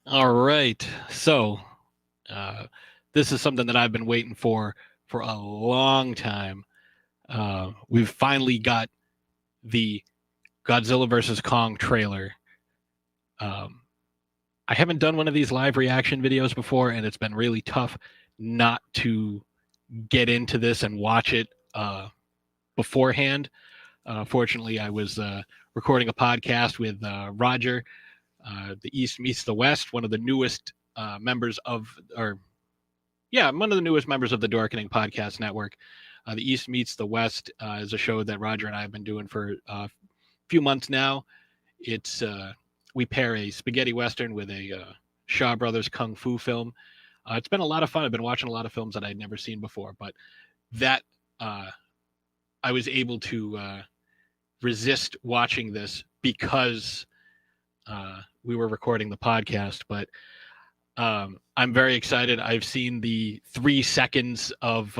All right. So, this is something that I've been waiting for a long time. We've finally got the Godzilla versus Kong trailer. Um, I haven't done one of these live reaction videos before, and it's been really tough not to get into this and watch it beforehand. Fortunately, I was recording a podcast with Roger, the East Meets the West, one of the newest members of, or yeah, one of the newest members of the Dorkening Podcast Network. The East Meets the West is a show that Roger and I have been doing for a few months now. It's we pair a spaghetti western with a Shaw Brothers kung fu film. It's been a lot of fun. I've been watching a lot of films that I'd never seen before, but that I was able to resist watching this because we were recording the podcast. But I'm very excited. I've seen the 3 seconds of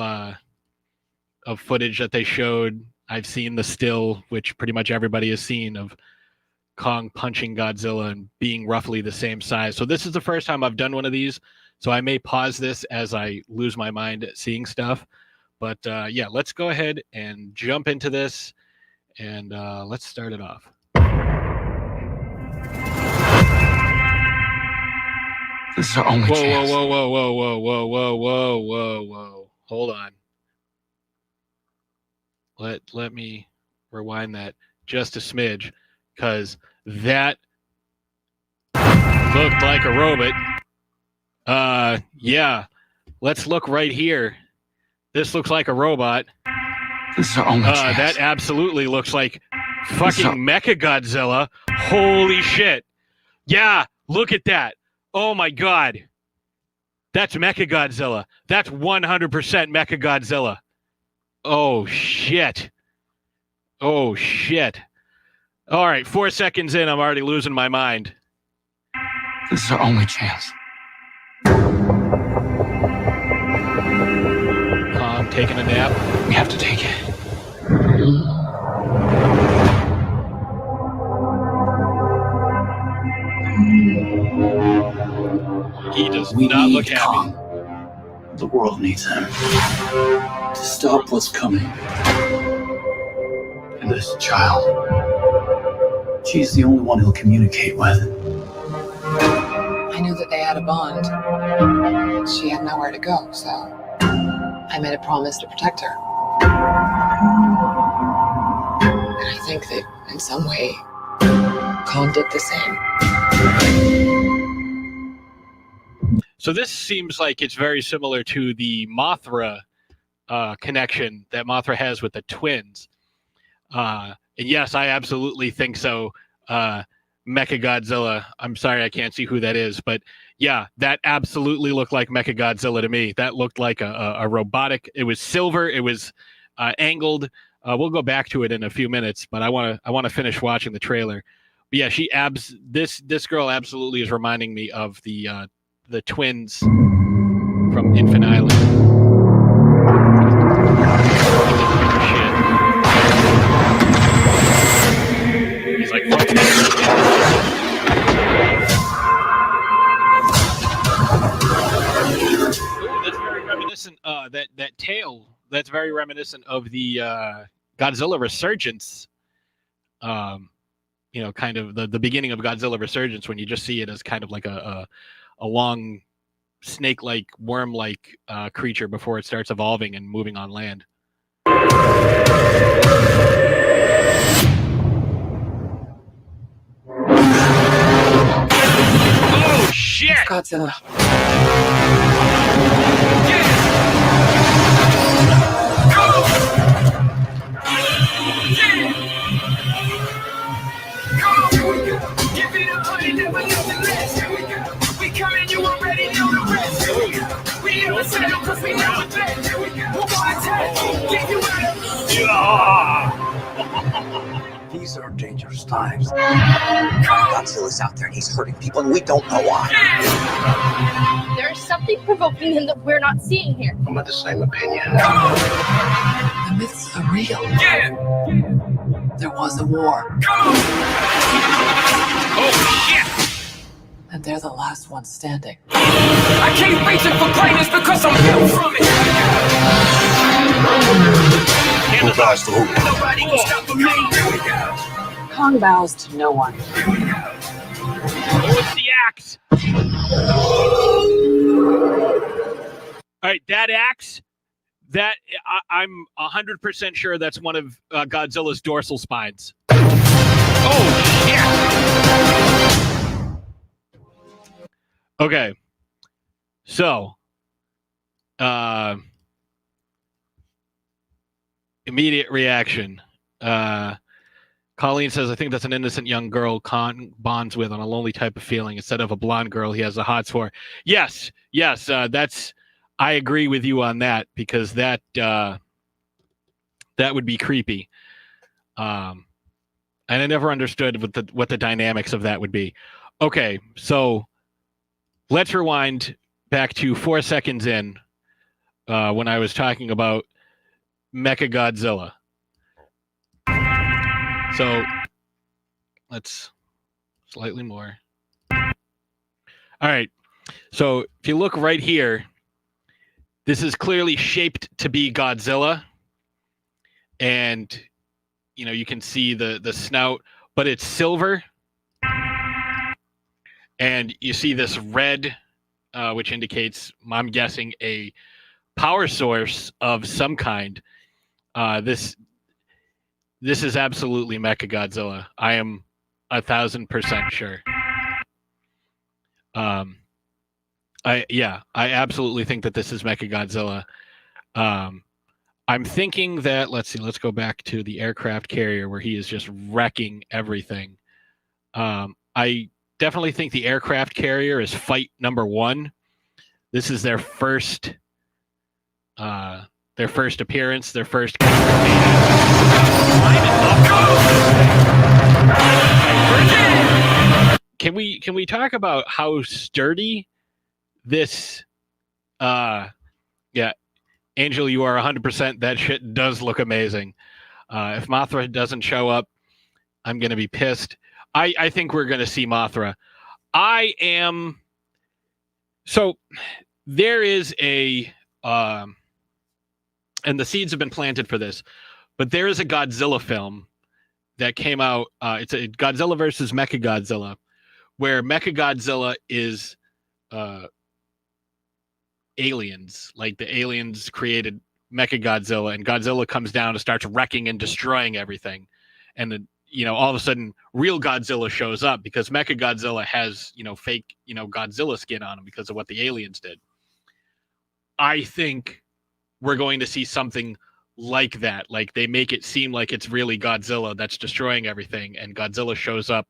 footage that they showed. I've seen the still, which pretty much everybody has seen, of Kong punching Godzilla and being roughly the same size. So this is the first time I've done one of these. So I may pause this as I lose my mind at seeing stuff. But yeah, let's go ahead and jump into this, and let's start it off. This is our only chance. Whoa. Hold on. Let me rewind that just a smidge, because that looked like a robot. Yeah. Let's look right here. This looks like a robot. This is our only chance. That absolutely looks like fucking Mechagodzilla. Holy shit. Yeah, look at that. Oh my God. That's Mechagodzilla. That's 100% Mechagodzilla. Oh shit. All right, 4 seconds in, I'm already losing my mind. This is our only chance. Kong taking a nap. We have to take it. He does not look happy. Kong. The world needs him to stop what's coming. And this child, she's the only one he'll communicate with. I knew that they had a bond. She had nowhere to go, so I made a promise to protect her. And I think that in some way, Kong did the same. So this seems like it's very similar to the Mothra connection that Mothra has with the twins. And yes, I absolutely think so. Mechagodzilla. I'm sorry, I can't see who that is, but yeah, that absolutely looked like Mechagodzilla to me. That looked like a robotic. It was silver. It was angled. We'll go back to it in a few minutes, but I want to finish watching the trailer. But yeah, this girl absolutely is reminding me of the twins from Infant Island. He's like, fuck it. Ooh, that's very reminiscent. That tail, that's very reminiscent of the Godzilla Resurgence. Kind of the beginning of Godzilla Resurgence, when you just see it as kind of like a long snake-like, worm-like creature before it starts evolving and moving on land. Oh shit! It's Godzilla. These are dangerous times. Godzilla's out there and he's hurting people and we don't know why. There's something provoking him that we're not seeing here. I'm of the same opinion. The myths are real. There was a war. Oh shit! And they're the last ones standing. I keep reaching for greatness because I'm built from it. Nobody can stop me. Here we go. Kong bows to no one. Oh, it's the axe. All right, that axe. I'm 100% sure that's one of Godzilla's dorsal spines. Oh shit! Okay, so immediate reaction. Colleen says, "I think that's an innocent young girl Khan bonds with on a lonely type of feeling instead of a blonde girl he has a hots for." Yes, that's. I agree with you on that because that would be creepy. And I never understood what the dynamics of that would be. Okay, so let's rewind back to 4 seconds in when I was talking about Mechagodzilla. So let's slightly more. All right. So if you look right here, this is clearly shaped to be Godzilla. And, you can see the snout, but it's silver. And you see this red, which indicates, I'm guessing, a power source of some kind. This is absolutely Mechagodzilla. I am 1,000% sure. I absolutely think that this is Mechagodzilla. I'm thinking that, let's go back to the aircraft carrier where he is just wrecking everything. I definitely think the aircraft carrier is fight number 1. This is their first appearance, their first Can we talk about how sturdy this Angel, you are 100%. That shit does look amazing. If Mothra doesn't show up, I'm going to be pissed. I think we're going to see Mothra. So there is and the seeds have been planted for this, but there is a Godzilla film that came out. It's a Godzilla versus Mechagodzilla, where Mechagodzilla is aliens. Like the aliens created Mechagodzilla, and Godzilla comes down and starts wrecking and destroying everything. And then, all of a sudden, real Godzilla shows up because Mechagodzilla has, fake, Godzilla skin on him because of what the aliens did. I think we're going to see something like that. Like they make it seem like it's really Godzilla that's destroying everything, and Godzilla shows up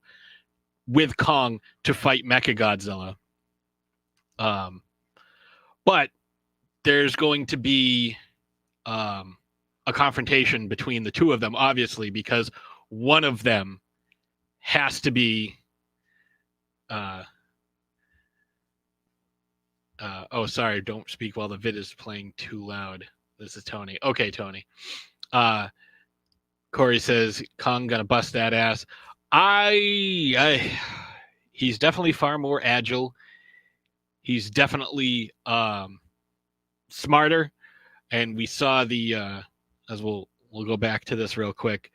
with Kong to fight Mechagodzilla. But there's going to be a confrontation between the two of them, obviously, because one of them has to be oh, sorry, don't speak while the vid is playing too loud. This is Tony. Okay, Tony. Corey says, Kong gonna bust that ass. He's definitely far more agile. He's definitely smarter. And we saw as we'll go back to this real quick.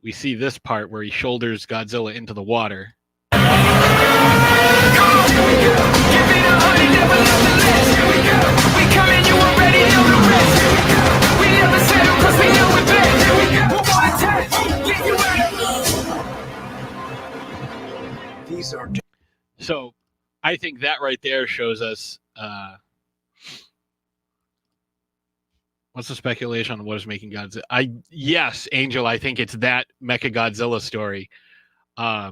We see this part where he shoulders Godzilla into the water. So I think that right there shows us what's the speculation on what is making Godzilla? Yes, Angel, I think it's that Mechagodzilla story. I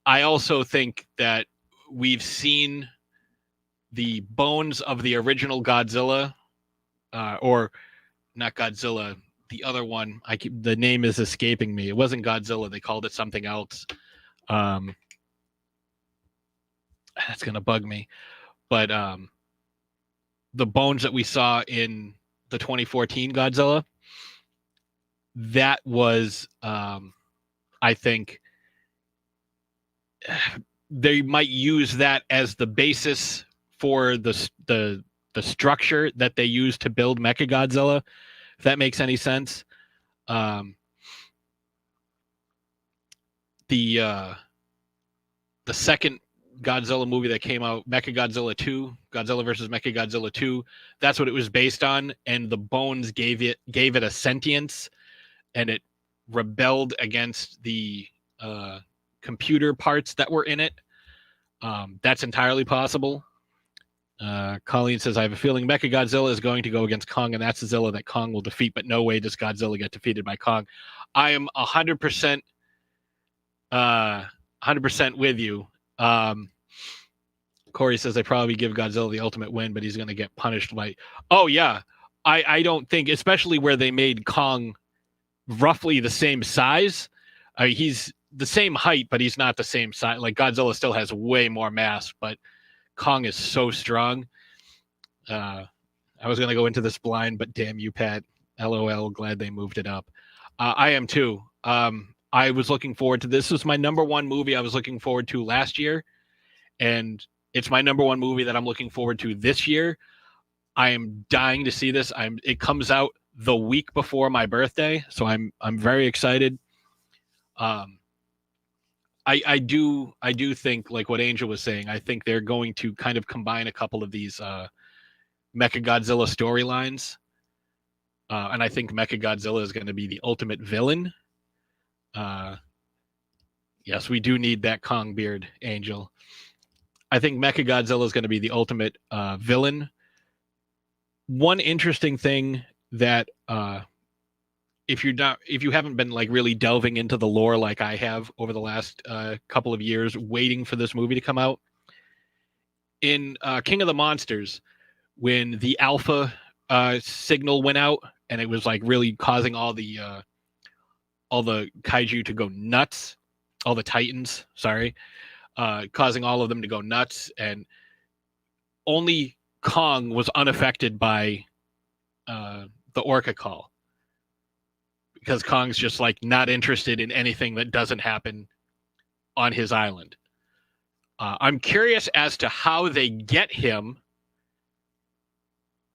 also think that we've seen the bones of the original Godzilla, or not Godzilla, the other one. The name is escaping me. It wasn't Godzilla. They called it something else. That's gonna bug me, but the bones that we saw in the 2014 Godzilla, that was, I think, they might use that as the basis for the structure that they use to build Mechagodzilla, if that makes any sense. The second Godzilla movie that came out, Mechagodzilla 2, Godzilla versus Mechagodzilla 2, that's what it was based on, and the bones gave it a sentience, and it rebelled against the computer parts that were in it. That's entirely possible. Colleen says, I have a feeling Mechagodzilla is going to go against Kong, and that's the Zilla that Kong will defeat, but no way does Godzilla get defeated by Kong. I am 100% with you. Corey says they probably give Godzilla the ultimate win, but he's going to get punished by... Oh, yeah. I don't think, especially where they made Kong roughly the same size. He's the same height, but he's not the same size. Like, Godzilla still has way more mass, but Kong is so strong. I was going to go into this blind, but damn you, Pat. LOL, glad they moved it up. I am too. I was looking forward to this. This was my number one movie I was looking forward to last year, and it's my number one movie that I'm looking forward to this year. I am dying to see this. It comes out the week before my birthday, so I'm very excited. I do think, like what Angel was saying, I think they're going to kind of combine a couple of these Mechagodzilla storylines, and I think Mechagodzilla is going to be the ultimate villain. Yes, we do need that Kong beard, Angel. I think Mechagodzilla is going to be the ultimate villain. One interesting thing that if you haven't been like really delving into the lore like I have over the last couple of years, waiting for this movie to come out, in King of the Monsters, when the Alpha signal went out and it was like really causing all the kaiju to go nuts, all the Titans, causing all of them to go nuts, and only Kong was unaffected by the Orca call, because Kong's just like not interested in anything that doesn't happen on his island. I'm curious as to how they get him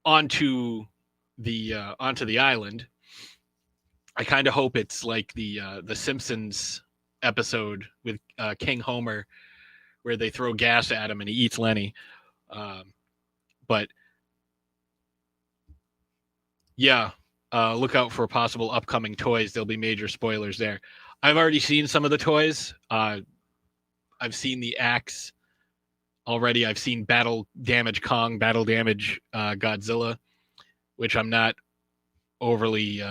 onto the island. I kind of hope it's like the Simpsons episode with King Homer, where they throw gas at him and he eats Lenny. But yeah, look out for possible upcoming toys. There'll be major spoilers there. I've already seen some of the toys. I've seen the axe already. I've seen Battle Damage Kong, Battle Damage Godzilla, which I'm not overly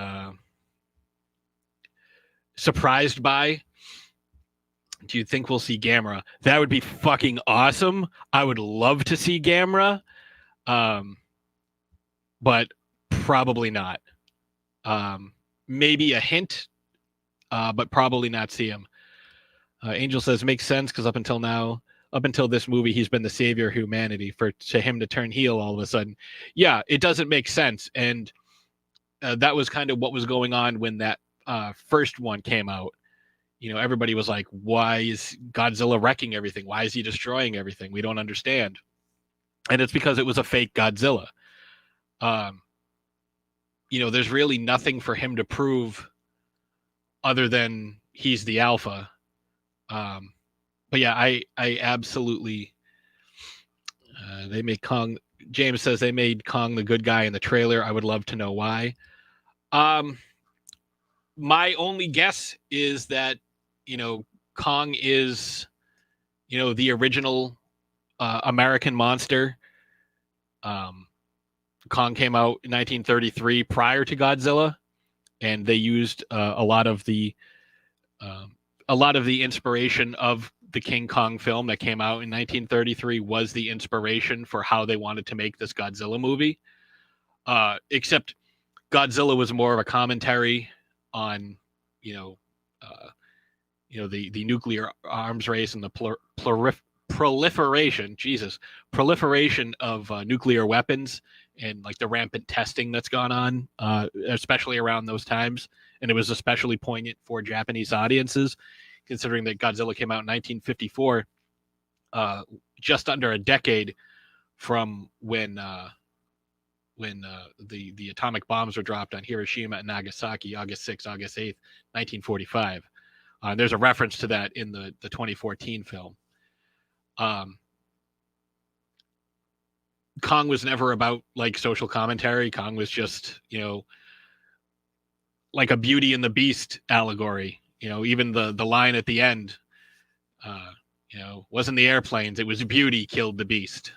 surprised by. Do you think we'll see Gamera? That would be fucking awesome. I would love to see Gamera, but probably not. Maybe a hint, but probably not see him. Angel says makes sense because up until this movie, he's been the savior of humanity. To him to turn heel all of a sudden, yeah, it doesn't make sense. And that was kind of what was going on when that first one came out. You know, everybody was like, why is Godzilla wrecking everything? Why is he destroying everything? We don't understand. And it's because it was a fake Godzilla. You know, there's really nothing for him to prove other than he's the alpha. But yeah, I absolutely, they made Kong. James says they made Kong the good guy in the trailer. I would love to know why. My only guess is that, you know, Kong is, you know, the original American monster. Kong came out in 1933 prior to Godzilla, and they used a lot of the inspiration of the King Kong film that came out in 1933 was the inspiration for how they wanted to make this Godzilla movie. Except Godzilla was more of a commentary on, the nuclear arms race and the proliferation of nuclear weapons and like the rampant testing that's gone on, especially around those times. And it was especially poignant for Japanese audiences, considering that Godzilla came out in 1954. just under a decade from when the atomic bombs were dropped on Hiroshima and Nagasaki, August 6th, August 8th, 1945. There's a reference to that in the 2014 film. Kong was never about like social commentary. Kong was just, like a Beauty and the Beast allegory. Even the line at the end, wasn't the airplanes, it was Beauty killed the Beast.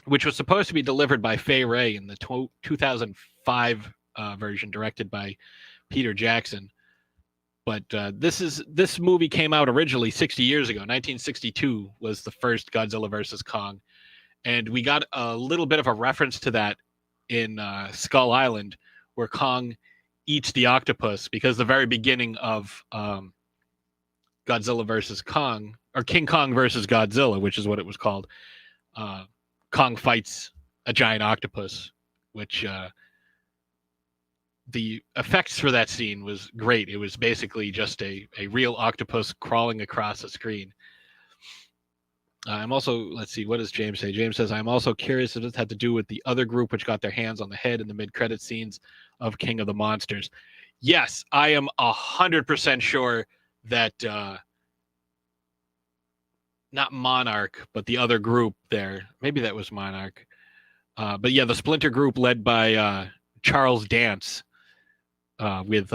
Which was supposed to be delivered by Fay Wray in the 2005 version, directed by Peter Jackson. But this movie came out originally 60 years ago. 1962 was the first Godzilla versus Kong. And we got a little bit of a reference to that in Skull Island, where Kong eats the octopus, because the very beginning of Godzilla versus Kong, or King Kong versus Godzilla, which is what it was called, Kong fights a giant octopus, which the effects for that scene was great. It was basically just a real octopus crawling across the screen. I'm also, let's see, what does James say? James says, I'm also curious if this had to do with the other group which got their hands on the head in the mid-credit scenes of King of the Monsters. Yes, I am 100% sure that not Monarch, but the other group there. Maybe that was Monarch. But yeah, the Splinter group led by Charles Dance with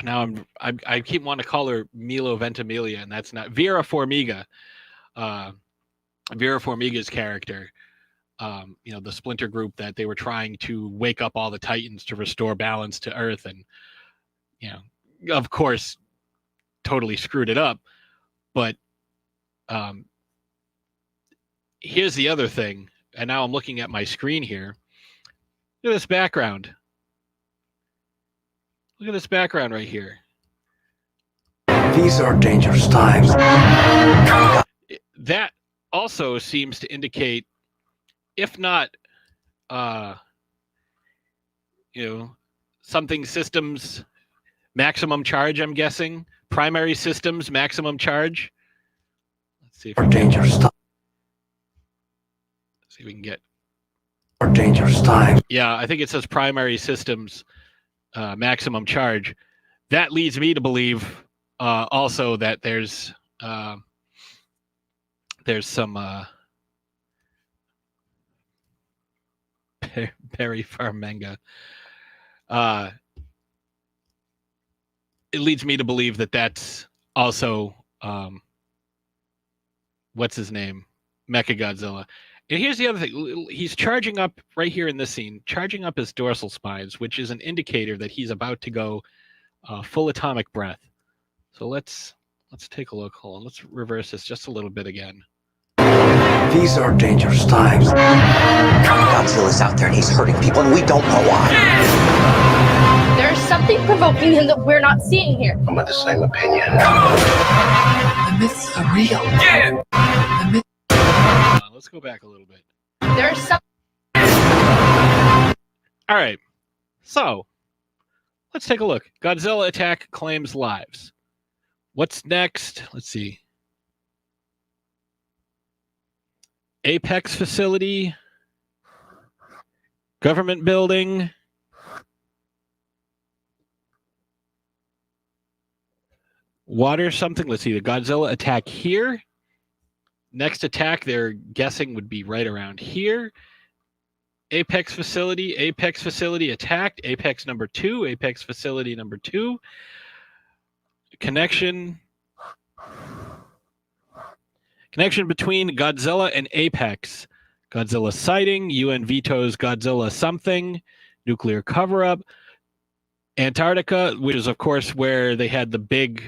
now I keep wanting to call her Milo Ventimiglia, and that's not Vera Farmiga. Vera Farmiga's character. The Splinter group that they were trying to wake up all the Titans to restore balance to Earth, and of course, totally screwed it up. But here's the other thing, and now I'm looking at my screen here. Look at this background. Look at this background right here. These are dangerous times. That also seems to indicate, if not, something systems maximum charge, I'm guessing. Primary systems maximum charge. Let's see if we dangerous times. See if we can get dangerous times. Yeah, I think it says primary systems maximum charge. That leads me to believe also that there's some Barry Farmenga. It leads me to believe that that's also what's his name, Mechagodzilla. And here's the other thing. He's charging up right here in this scene, charging up his dorsal spines, which is an indicator that he's about to go full atomic breath. So let's take a look. Hold on. Let's reverse this just a little bit again. These are dangerous times. Godzilla's out there and he's hurting people and we don't know why. There's something provoking him that we're not seeing here. I'm of the same opinion. The myths are real. Yeah! The myths. Let's go back a little bit. There's some. All right. So let's take a look. Godzilla attack claims lives. What's next? Let's see. Apex facility. Government building. Water something. Let's see. The Godzilla attack here. Next attack, they're guessing, would be right around here. Apex facility attacked. Apex number 2, Apex facility number 2. Connection between Godzilla and Apex. Godzilla sighting, UN vetoes Godzilla something, nuclear cover-up. Antarctica, which is, of course, where they had the big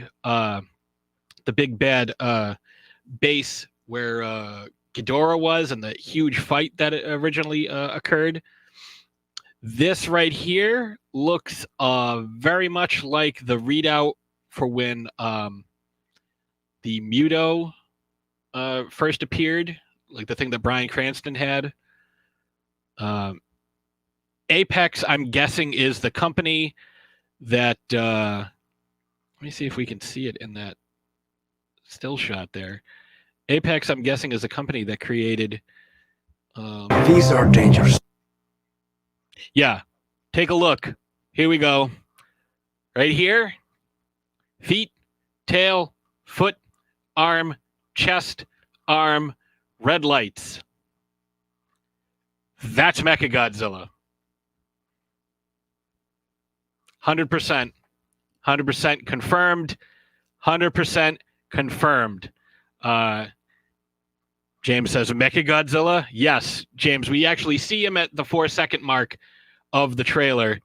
bad base where Ghidorah was and the huge fight that originally occurred. This right here looks very much like the readout for when the Muto first appeared, like the thing that Bryan Cranston had. Apex, I'm guessing, is the company that let me see if we can see it in that still shot there. Apex, I'm guessing, is a company that created. These are dangerous. Yeah, take a look. Here we go. Right here. Feet, tail, foot, arm, chest, arm, red lights. That's Mechagodzilla. 100%. 100% confirmed. 100% confirmed. James says Mechagodzilla. Yes, James, we actually see him at the 4-second mark of the trailer.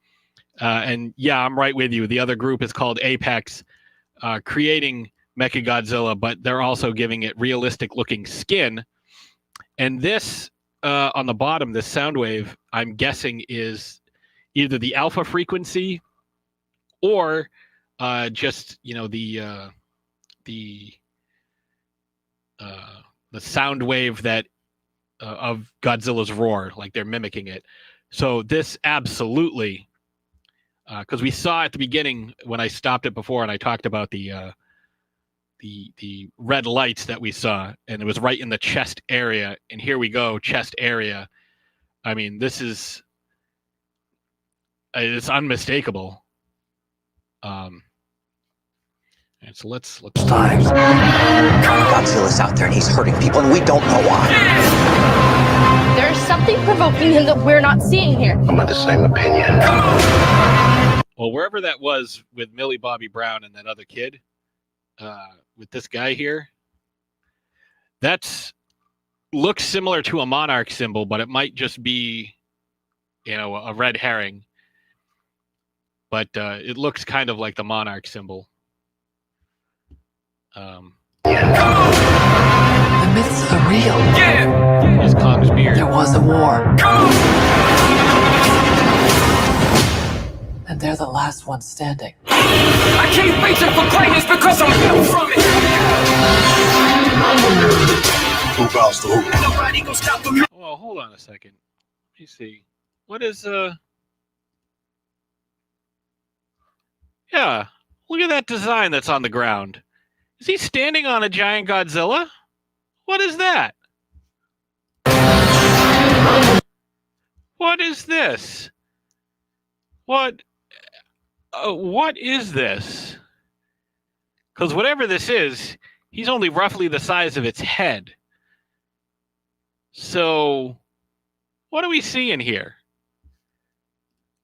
And yeah, I'm right with you. The other group is called Apex, creating Mechagodzilla, but they're also giving it realistic looking skin. And this on the bottom, this sound wave, I'm guessing is either the alpha frequency or just, you know, the sound wave that of Godzilla's roar, like they're mimicking it. So this absolutely, because we saw at the beginning when I stopped it before and I talked about the red lights that we saw, and it was right in the chest area. And here we go, chest area. I mean, this is it's unmistakable. And so let's Times. Godzilla's out there and he's hurting people and we don't know why. There's something provoking him that we're not seeing here. I'm of the same opinion. Well, wherever that was with Millie Bobby Brown and that other kid, with this guy here, that's looks similar to a monarch symbol, but it might just be, you know, a red herring. But it looks kind of like the monarch symbol. The myths are real. Is Kong's beard. There was a war. And they're the last ones standing. I keep reaching for greatness because I'm built from it. Who bows to who? Nobody gonna stop me. Well, hold on a second. Let me see. What is Yeah, look at that design that's on the ground. Is he standing on a giant Godzilla? What is that? What is this? What is this? Because whatever this is, he's only roughly the size of its head. So, what are we seeing here?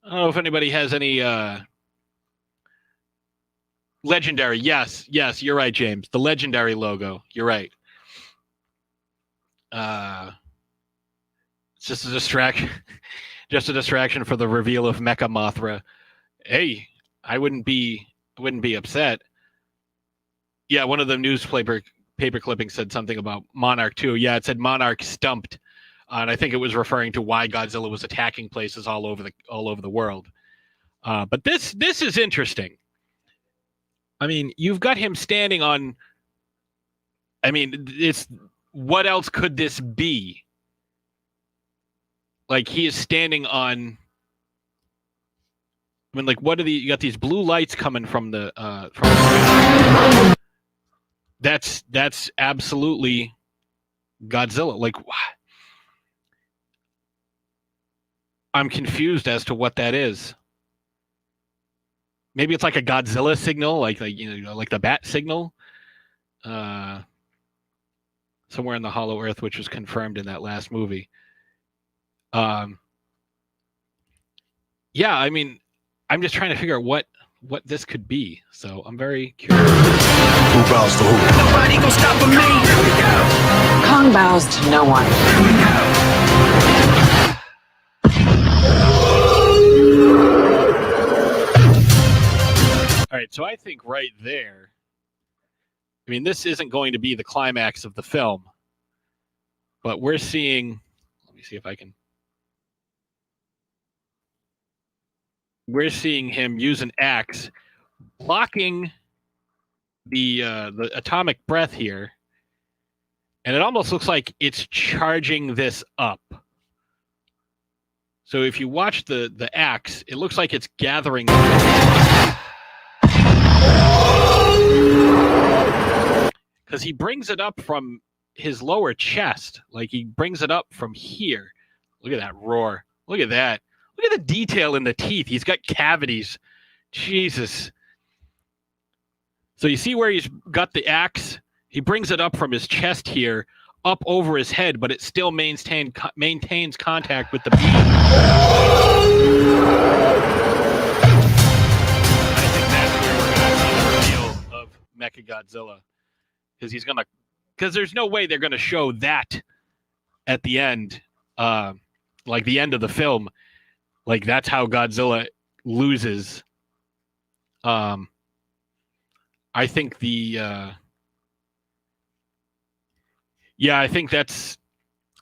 I don't know if anybody has any legendary. Yes, you're right, James. The legendary logo. You're right. It's just a distraction. Just a distraction for the reveal of Mecha Mothra. Hey, I wouldn't be upset. Yeah, one of the paper clippings said something about Monarch 2. Yeah, it said Monarch stumped. And I think it was referring to why Godzilla was attacking places all over the world. But this is interesting. I mean, you've got him standing on. I mean, it's what else could this be? Like he is standing on. I mean, like, what are you got these blue lights coming from the That's absolutely Godzilla. Like, I'm confused as to what that is. Maybe it's like a Godzilla signal, like the bat signal. Somewhere in the Hollow Earth, which was confirmed in that last movie. Yeah, I mean, I'm just trying to figure out what this could be. So I'm very curious. Who bows to who? Nobody gonna stop me. Kong bows to no one. All right, so I think right there, I mean, this isn't going to be the climax of the film, but we're seeing, let me see if I can, we're seeing him use an axe, blocking the atomic breath here, and it almost looks like it's charging this up. So if you watch the axe, it looks like it's gathering. because he brings it up from his lower chest. Like he brings it up from here. Look at that roar. Look at that. Look at the detail in the teeth. He's got cavities. Jesus. So you see where he's got the axe? He brings it up from his chest here, up over his head, but it still maintains contact with the beam. I think that's where we're going to see the reveal of Mechagodzilla. Because there's no way they're going to show that at the end, like the end of the film. Like that's how Godzilla loses. I think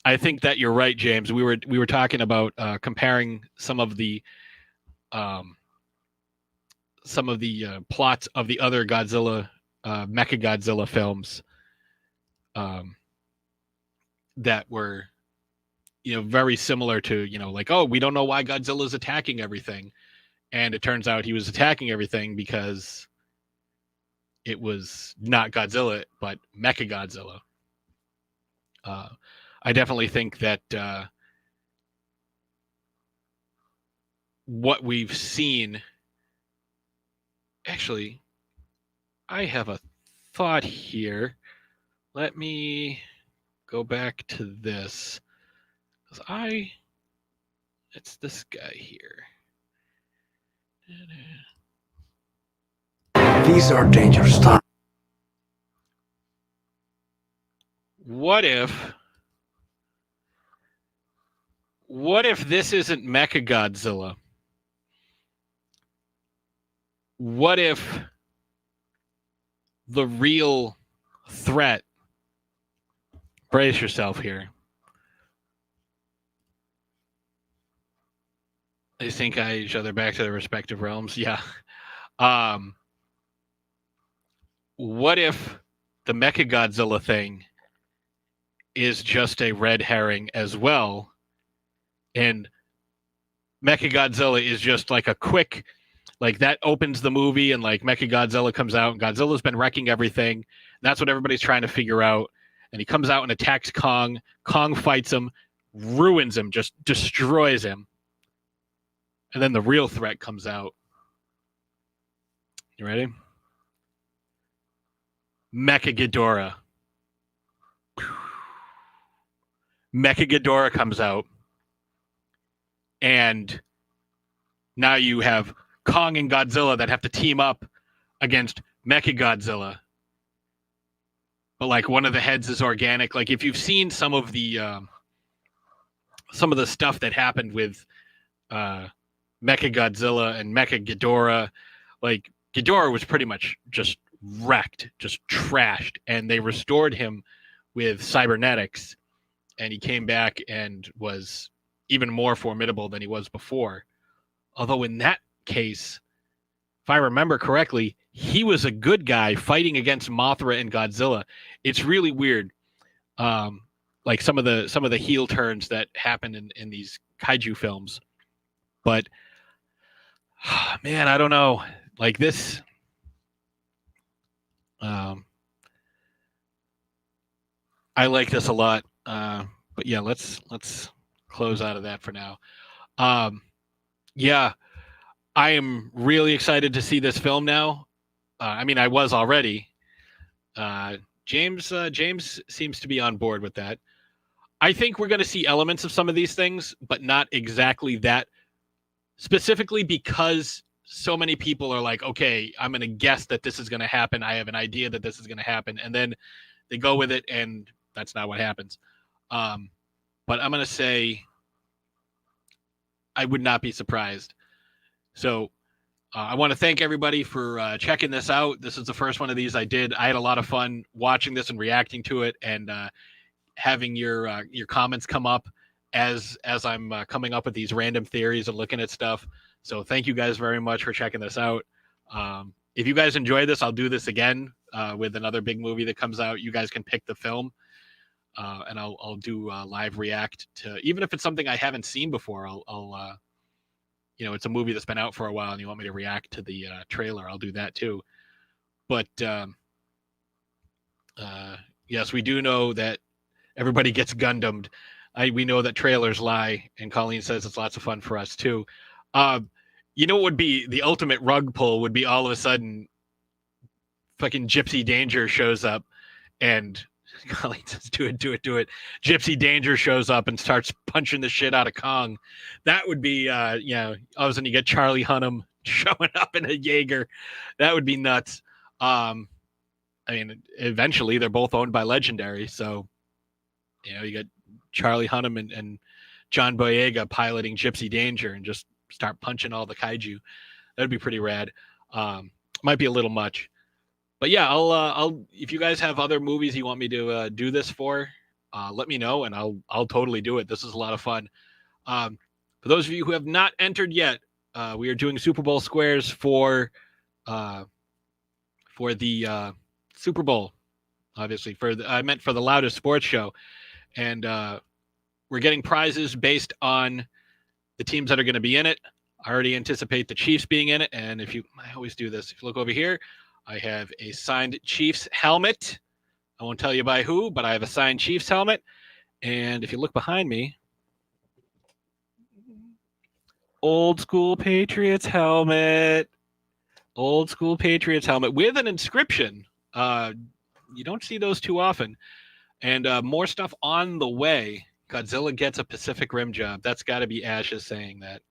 I think that you're right, James. We were talking about comparing some of the plots of the other Godzilla, Mechagodzilla films, that were, very similar to, like, oh, we don't know why Godzilla's attacking everything, and it turns out he was attacking everything because it was not Godzilla but Mechagodzilla. I definitely think that what we've seen. Actually, I have a thought here. Let me go back to this. It's this guy here. These are dangerous times. What if this isn't Mechagodzilla? What if the real threat, brace yourself here. They sync each other back to their respective realms. Yeah. What if the Mechagodzilla thing is just a red herring as well? And Mechagodzilla is just like a quick, like that opens the movie and like Mechagodzilla comes out and Godzilla's been wrecking everything. And that's what everybody's trying to figure out. And he comes out and attacks Kong. Kong fights him, ruins him, just destroys him. And then the real threat comes out. You ready? Mechaghidorah. Mechaghidorah comes out. And now you have Kong and Godzilla that have to team up against Mechagodzilla. But like one of the heads is organic. Like if you've seen some of the stuff that happened with Mechagodzilla and Mechaghidorah, like Ghidorah was pretty much just wrecked, just trashed, and they restored him with cybernetics, and he came back and was even more formidable than he was before. Although in that case, if I remember correctly, he was a good guy fighting against Mothra and Godzilla. It's really weird, like some of the heel turns that happen in these kaiju films. But man, I don't know. Like this, I like this a lot. But yeah, let's close out of that for now. Yeah, I am really excited to see this film now. I mean, I was already. James seems to be on board with that. I think we're going to see elements of some of these things, but not exactly that. Specifically because so many people are like, okay, I'm going to guess that this is going to happen. I have an idea that this is going to happen. And then they go with it, and that's not what happens. But I'm going to say I would not be surprised. So I want to thank everybody for checking this out. This is the first one of these I did. I had a lot of fun watching this and reacting to it, and having your comments come up as I'm coming up with these random theories and looking at stuff. So thank you guys very much for checking this out. If you guys enjoy this, I'll do this again with another big movie that comes out. You guys can pick the film, and I'll do live react to, even if it's something I haven't seen before. I'll it's a movie that's been out for a while and you want me to react to the trailer, I'll do that too. But Yes, we do know that everybody gets Gundammed. We know that trailers lie, and Colleen says it's lots of fun for us too. Uh, you know what would be the ultimate rug pull would be all of a sudden fucking Gypsy Danger shows up and Colleen says, do it, do it, do it. Gypsy Danger shows up and starts punching the shit out of Kong. That would be, all of a sudden you get Charlie Hunnam showing up in a Jaeger. That would be nuts. I mean, eventually they're both owned by Legendary. So, you get Charlie Hunnam and John Boyega piloting Gypsy Danger and just start punching all the kaiju. That'd be pretty rad. Might be a little much. But yeah, I'll if you guys have other movies you want me to do this for, let me know and I'll totally do it. This is a lot of fun. For those of you who have not entered yet, we are doing Super Bowl squares for the Super Bowl, obviously I meant for the Loudest Sports Show, and we're getting prizes based on the teams that are going to be in it. I already anticipate the Chiefs being in it, and I always do this. If you look over here, I have a signed Chiefs helmet. I won't tell you by who, but I have a signed Chiefs helmet. And if you look behind me, old school Patriots helmet. Old school Patriots helmet with an inscription. You don't see those too often. And more stuff on the way. Godzilla gets a Pacific Rim job. That's got to be Ashes saying that.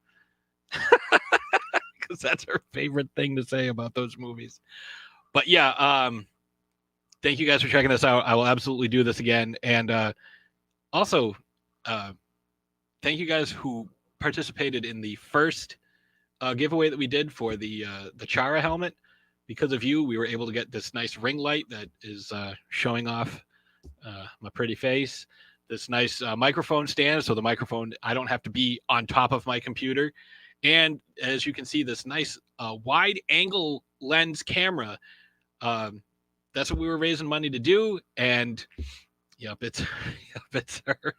Because that's her favorite thing to say about those movies. But yeah, thank you guys for checking this out. I will absolutely do this again. And also, thank you guys who participated in the first giveaway that we did for the Chara helmet. Because of you, we were able to get this nice ring light that is showing off my pretty face. This nice microphone stand, so the microphone, I don't have to be on top of my computer. And as you can see, this nice wide angle lens camera. That's what we were raising money to do. And yep, it's her.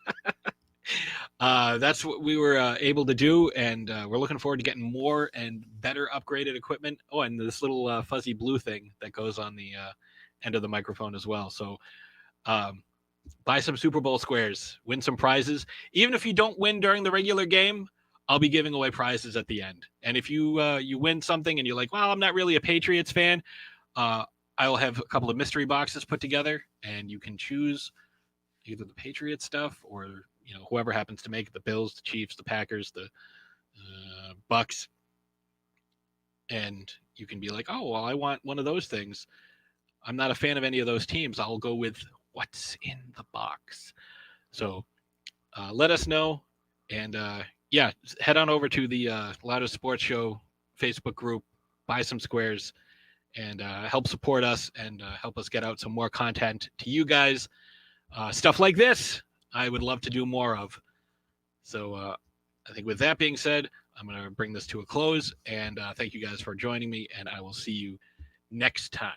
That's what we were able to do. And we're looking forward to getting more and better upgraded equipment. Oh, and this little fuzzy blue thing that goes on the end of the microphone as well. So buy some Super Bowl squares, win some prizes. Even if you don't win during the regular game, I'll be giving away prizes at the end. And if you you win something and you're like, well, I'm not really a Patriots fan, I will have a couple of mystery boxes put together, and you can choose either the Patriots stuff or whoever happens to make it, the Bills, the Chiefs, the Packers, the Bucks, and you can be like, oh, well, I want one of those things. I'm not a fan of any of those teams. I'll go with what's in the box. So let us know. And yeah, head on over to the Loudest Sports Show Facebook group, buy some squares, and help support us and help us get out some more content to you guys. Stuff like this, I would love to do more of. So I think with that being said, I'm going to bring this to a close. And thank you guys for joining me. And I will see you next time.